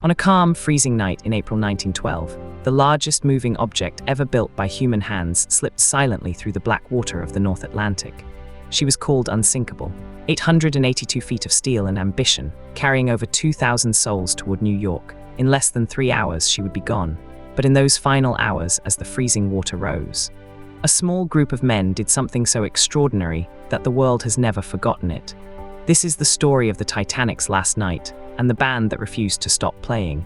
On a calm, freezing night in April 1912, the largest moving object ever built by human hands slipped silently through the black water of the North Atlantic. She was called Unsinkable, 882 feet of steel and ambition, carrying over 2,000 souls toward New York. In less than 3 hours, she would be gone. But in those final hours, as the freezing water rose, a small group of men did something so extraordinary that the world has never forgotten it. This is the story of the Titanic's last night, and the band that refused to stop playing.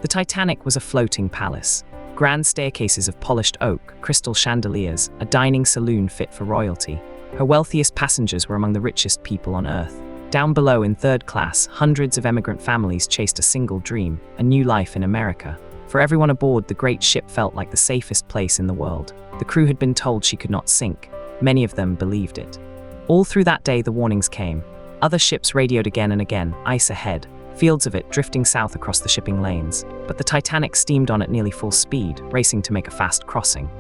The Titanic was a floating palace. Grand staircases of polished oak, crystal chandeliers, a dining saloon fit for royalty. Her wealthiest passengers were among the richest people on Earth. Down below in third class, hundreds of emigrant families chased a single dream, a new life in America. For everyone aboard, the great ship felt like the safest place in the world. The crew had been told she could not sink. Many of them believed it. All through that day, the warnings came. Other ships radioed again and again, ice ahead. Fields of it drifting south across the shipping lanes, but the Titanic steamed on at nearly full speed, racing to make a fast crossing.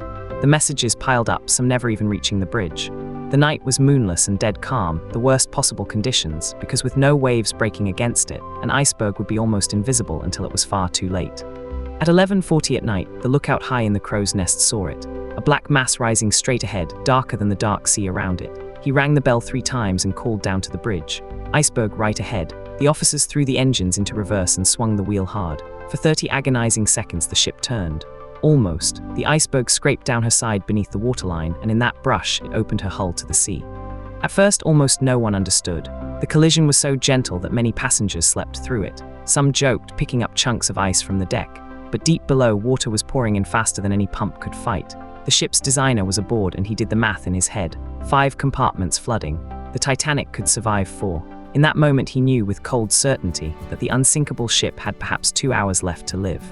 The messages piled up, some never even reaching the bridge. The night was moonless and dead calm, the worst possible conditions, because with no waves breaking against it, an iceberg would be almost invisible until it was far too late. At 11:40 at night, the lookout high in the crow's nest saw it, a black mass rising straight ahead, darker than the dark sea around it. He rang the bell 3 times and called down to the bridge. Iceberg right ahead. The officers threw the engines into reverse and swung the wheel hard. For 30 agonizing seconds, the ship turned. Almost. The iceberg scraped down her side beneath the waterline, and in that brush, it opened her hull to the sea. At first, almost no one understood. The collision was so gentle that many passengers slept through it. Some joked, picking up chunks of ice from the deck. But deep below, water was pouring in faster than any pump could fight. The ship's designer was aboard, and he did the math in his head. 5 compartments flooding. The Titanic could survive 4. In that moment, he knew with cold certainty that the unsinkable ship had perhaps 2 hours left to live.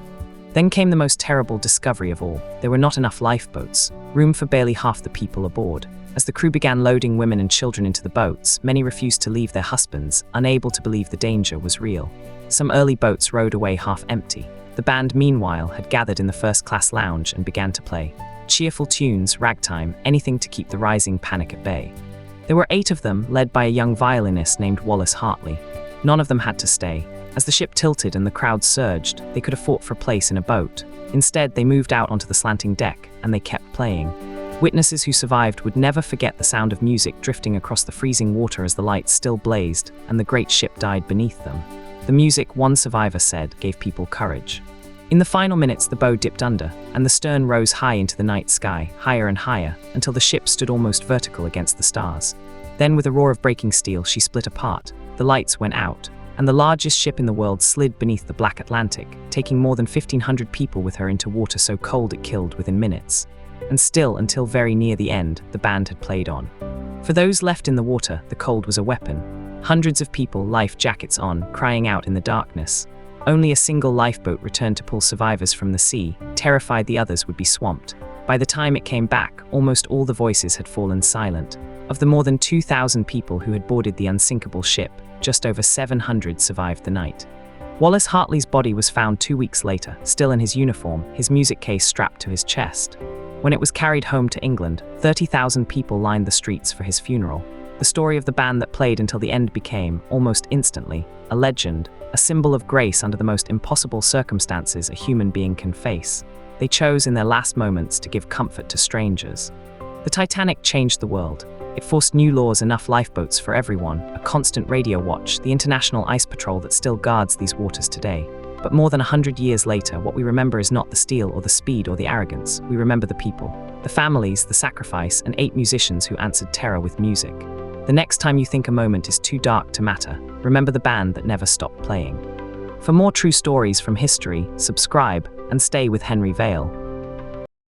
Then came the most terrible discovery of all. There were not enough lifeboats, room for barely half the people aboard. As the crew began loading women and children into the boats, many refused to leave their husbands, unable to believe the danger was real. Some early boats rowed away half empty. The band, meanwhile, had gathered in the first-class lounge and began to play. Cheerful tunes, ragtime, anything to keep the rising panic at bay. There were 8 of them, led by a young violinist named Wallace Hartley. None of them had to stay. As the ship tilted and the crowd surged, they could have fought for a place in a boat. Instead, they moved out onto the slanting deck, and they kept playing. Witnesses who survived would never forget the sound of music drifting across the freezing water as the lights still blazed, and the great ship died beneath them. The music, one survivor said, gave people courage. In the final minutes, the bow dipped under, and the stern rose high into the night sky, higher and higher, until the ship stood almost vertical against the stars. Then, with a roar of breaking steel, she split apart. The lights went out, and the largest ship in the world slid beneath the black Atlantic, taking more than 1,500 people with her into water so cold it killed within minutes. And still, until very near the end, the band had played on. For those left in the water, the cold was a weapon. Hundreds of people, life jackets on, crying out in the darkness. Only a single lifeboat returned to pull survivors from the sea, terrified the others would be swamped. By the time it came back, almost all the voices had fallen silent. Of the more than 2,000 people who had boarded the unsinkable ship, just over 700 survived the night. Wallace Hartley's body was found 2 weeks later, still in his uniform, his music case strapped to his chest. When it was carried home to England, 30,000 people lined the streets for his funeral. The story of the band that played until the end became, almost instantly, a legend, a symbol of grace under the most impossible circumstances a human being can face. They chose in their last moments to give comfort to strangers. The Titanic changed the world. It forced new laws, enough lifeboats for everyone, a constant radio watch, the International Ice Patrol that still guards these waters today. But more than 100 years later, what we remember is not the steel or the speed or the arrogance. We remember the people, the families, the sacrifice, and 8 musicians who answered terror with music. The next time you think a moment is too dark to matter, remember the band that never stopped playing. For more true stories from history, subscribe and stay with Henry Vale.